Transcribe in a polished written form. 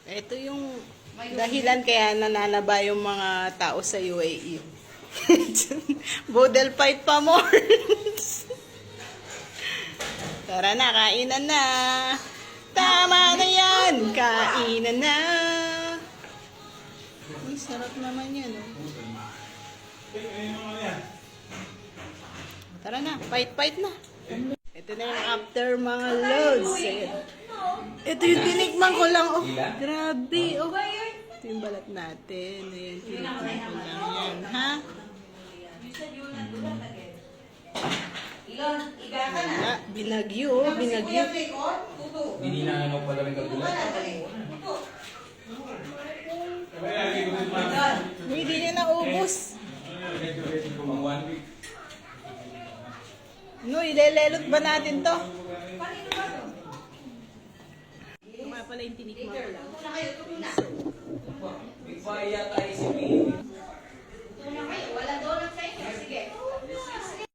Ito yung dahilan kaya nananaba yung mga tao sa UAE. Bodel fight pa more. Tara na, kainan na. Tama na yan. Kainan na. Uy, sarap naman yan. Oh. Tara na, fight na. Ito na yung after mga loads. Ayan. Ito yung tinikman ko lang. Oh, grabe. Oh. Ito yung balat natin. Ayan, tinikman ko lang yan. Ha? Wala, binagyo. Oh, binagyo. Hindi na ano pala may kagulat. Hindi niya naubos. Pang 1 week. No, ilelelot ba natin to? Ito nga pala yung tinikman ko lang. Big fire yata